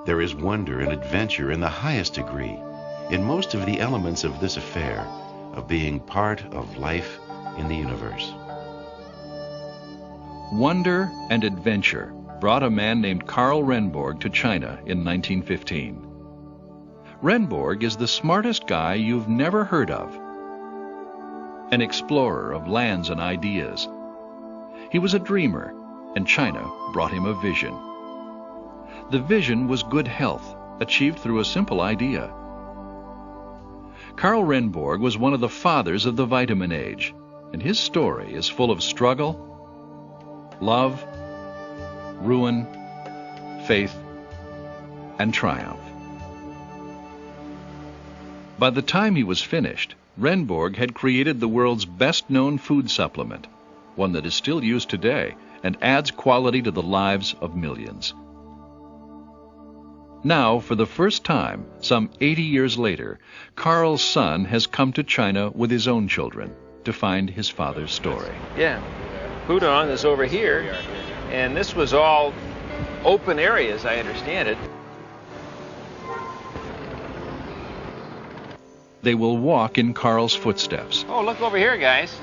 There is wonder and adventure in the highest degree in most of the elements of this affair of being part of life in the universe. Wonder and adventure brought a man named Karl Renborg to China in 1915. Renborg is the smartest guy you've never heard of. An explorer of lands and ideas. He was a dreamer, and China brought him a vision. The vision was good health, achieved through a simple idea. Karl Renborg was one of the fathers of the vitamin age, and his story is full of struggle, love, ruin, faith, and triumph. By the time he was finished, Renborg had created the world's best-known food supplement, one that is still used today and adds quality to the lives of millions. Now, for the first time, some 80 years later, Karl's son has come to China with his own children to find his father's story. Yeah, Pudong is over here, and this was all open areas, I understand it. They will walk in Karl's footsteps. Oh, look over here, guys.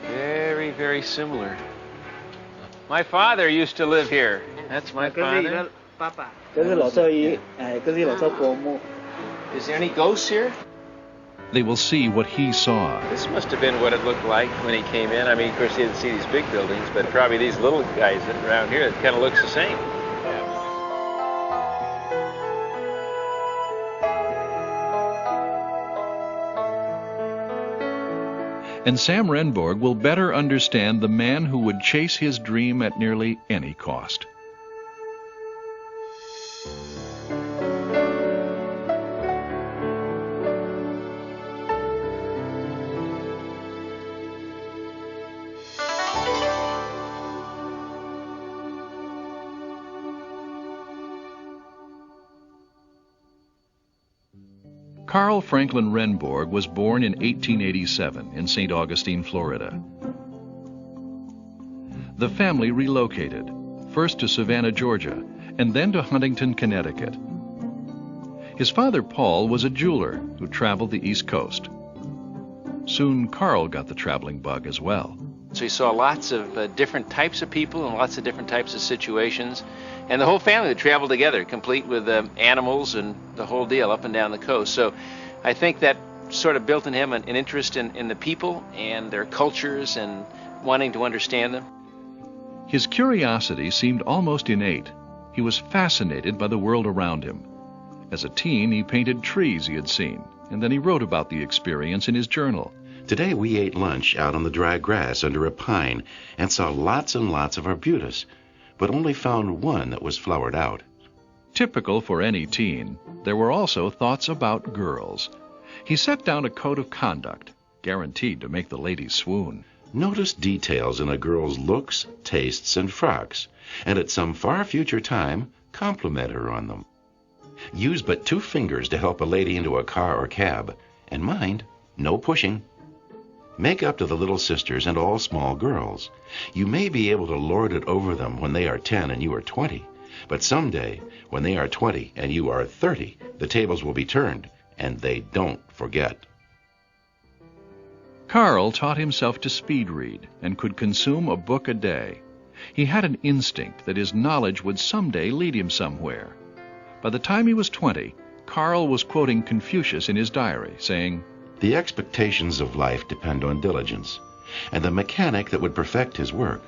Very, very similar. My father used to live here. That's my father. Is there any ghosts here? They will see what he saw. This must have been what it looked like when he came in. I mean, of course, he didn't see these big buildings, but probably these little guys around here, it kind of looks the same. And Sam Renborg will better understand the man who would chase his dream at nearly any cost. Karl Franklin Renborg was born in 1887 in St. Augustine, Florida. The family relocated, first to Savannah, Georgia, and then to Huntington, Connecticut. His father, Paul, was a jeweler who traveled the East Coast. Soon, Karl got the traveling bug as well. So he saw lots of different types of people and lots of different types of situations. And the whole family would travel together, complete with animals and the whole deal up and down the coast. So I think that sort of built in him an interest in the people and their cultures and wanting to understand them. His curiosity seemed almost innate. He was fascinated by the world around him. As a teen, he painted trees he had seen, and then he wrote about the experience in his journal. Today we ate lunch out on the dry grass under a pine and saw lots and lots of arbutus, but only found one that was flowered out. Typical for any teen, there were also thoughts about girls. He set down a code of conduct, guaranteed to make the ladies swoon. Notice details in a girl's looks, tastes, and frocks, and at some far future time, compliment her on them. Use but 2 fingers to help a lady into a car or cab, and mind, no pushing. Make up to the little sisters and all small girls. You may be able to lord it over them when they are 10 and you are 20, but someday, when they are 20 and you are 30, the tables will be turned, and they don't forget. Karl taught himself to speed read and could consume a book a day. He had an instinct that his knowledge would someday lead him somewhere. By the time he was 20, Karl was quoting Confucius in his diary, saying, "The expectations of life depend on diligence, and the mechanic that would perfect his work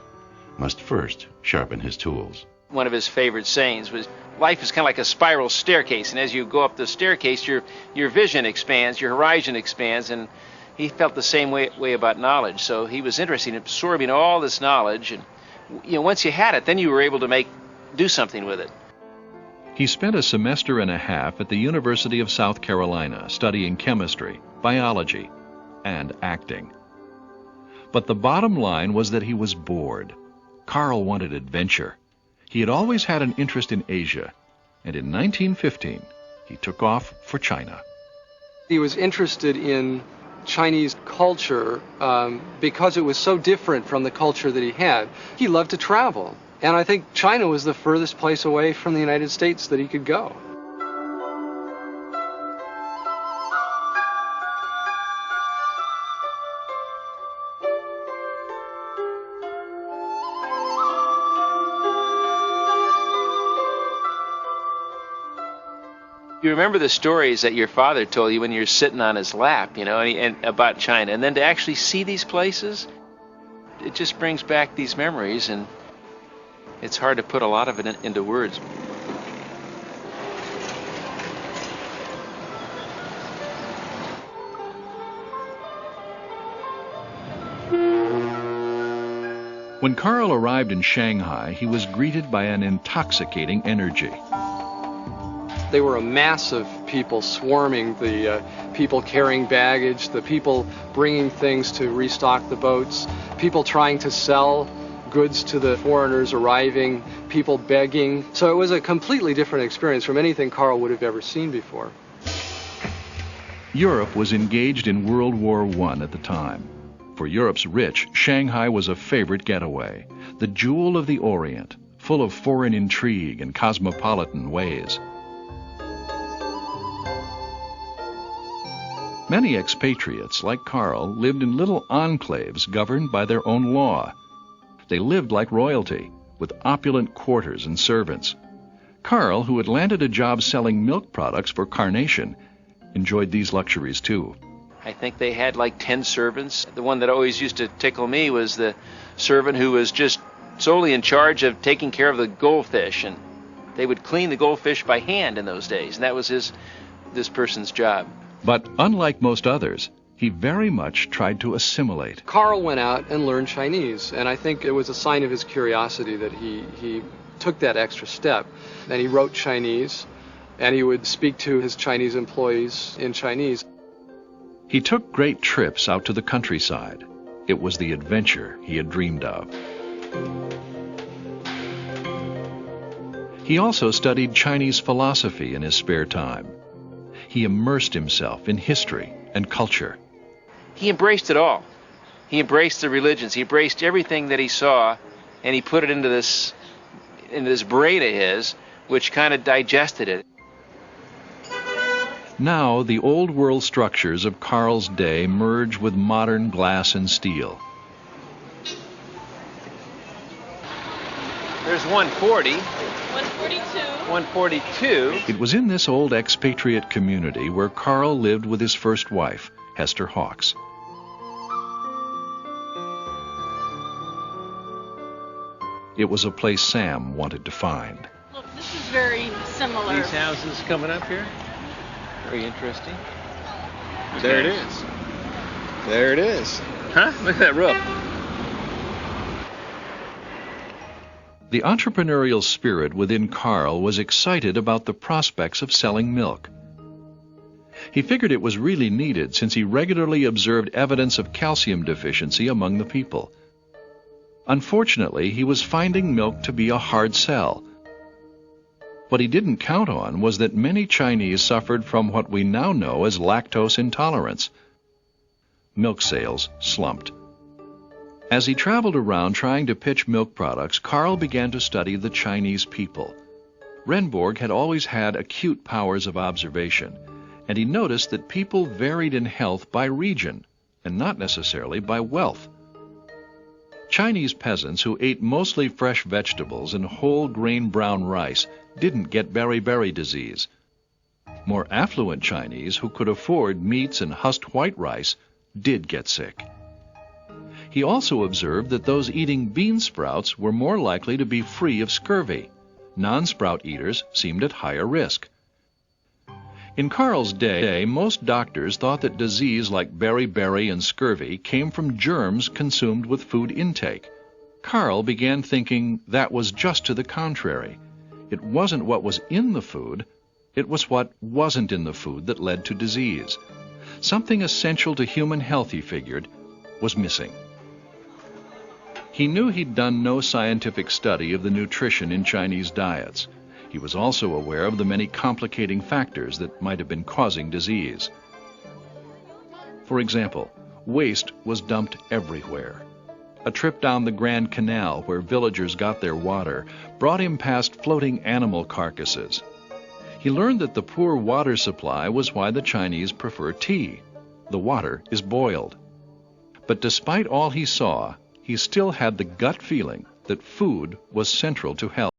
must first sharpen his tools." One of his favorite sayings was, life is kind of like a spiral staircase, and as you go up the staircase, your vision expands, your horizon expands, and he felt the same way about knowledge. So he was interested in absorbing all this knowledge, and once you had it, then you were able to do something with it. He spent a semester and a half at the University of South Carolina studying chemistry, biology, and acting. But the bottom line was that he was bored. Karl wanted adventure. He had always had an interest in Asia, and in 1915, he took off for China. He was interested in Chinese culture because it was so different from the culture that he had. He loved to travel. And I think China was the furthest place away from the United States that he could go. You remember the stories that your father told you when you're sitting on his lap, you know, and about China. And then to actually see these places, it just brings back these memories, and it's hard to put a lot of it into words. When Carl arrived in Shanghai, he was greeted by an intoxicating energy. They were a mass of people swarming, the people carrying baggage, the people bringing things to restock the boats, people trying to sell goods to the foreigners arriving, people begging. So it was a completely different experience from anything Carl would have ever seen before. Europe was engaged in World War I at the time. For Europe's rich, Shanghai was a favorite getaway, the jewel of the Orient, full of foreign intrigue and cosmopolitan ways. Many expatriates, like Carl, lived in little enclaves governed by their own law. They lived like royalty, with opulent quarters and servants. Carl, who had landed a job selling milk products for Carnation, enjoyed these luxuries too. I think they had like 10 servants. The one that always used to tickle me was the servant who was just solely in charge of taking care of the goldfish, and they would clean the goldfish by hand in those days, and that was this person's job. But unlike most others, he very much tried to assimilate. Carl went out and learned Chinese, and I think it was a sign of his curiosity that he took that extra step. And he wrote Chinese, and he would speak to his Chinese employees in Chinese. He took great trips out to the countryside. It was the adventure he had dreamed of. He also studied Chinese philosophy in his spare time. He immersed himself in history and culture. He embraced it all. He embraced the religions. He embraced everything that he saw, and he put it into this brain of his, which kind of digested it. Now, the old world structures of Carl's day merge with modern glass and steel. There's 140. 142. 142. It was in this old expatriate community where Carl lived with his first wife, Hester Hawkes. It was a place Sam wanted to find. Look, this is very similar. These houses coming up here, very interesting. There it is. There it is. Huh? Look at that roof. The entrepreneurial spirit within Carl was excited about the prospects of selling milk. He figured it was really needed since he regularly observed evidence of calcium deficiency among the people. Unfortunately, he was finding milk to be a hard sell. What he didn't count on was that many Chinese suffered from what we now know as lactose intolerance. Milk sales slumped. As he traveled around trying to pitch milk products, Carl began to study the Chinese people. Renborg had always had acute powers of observation, and he noticed that people varied in health by region, and not necessarily by wealth. Chinese peasants who ate mostly fresh vegetables and whole grain brown rice didn't get beriberi disease. More affluent Chinese who could afford meats and husked white rice did get sick. He also observed that those eating bean sprouts were more likely to be free of scurvy. Non-sprout eaters seemed at higher risk. In Carl's day, most doctors thought that disease like beriberi and scurvy came from germs consumed with food intake. Carl began thinking that was just to the contrary. It wasn't what was in the food, it was what wasn't in the food that led to disease. Something essential to human health, he figured, was missing. He knew he'd done no scientific study of the nutrition in Chinese diets. He was also aware of the many complicating factors that might have been causing disease. For example, waste was dumped everywhere. A trip down the Grand Canal, where villagers got their water, brought him past floating animal carcasses. He learned that the poor water supply was why the Chinese prefer tea. The water is boiled. But despite all he saw, he still had the gut feeling that food was central to health.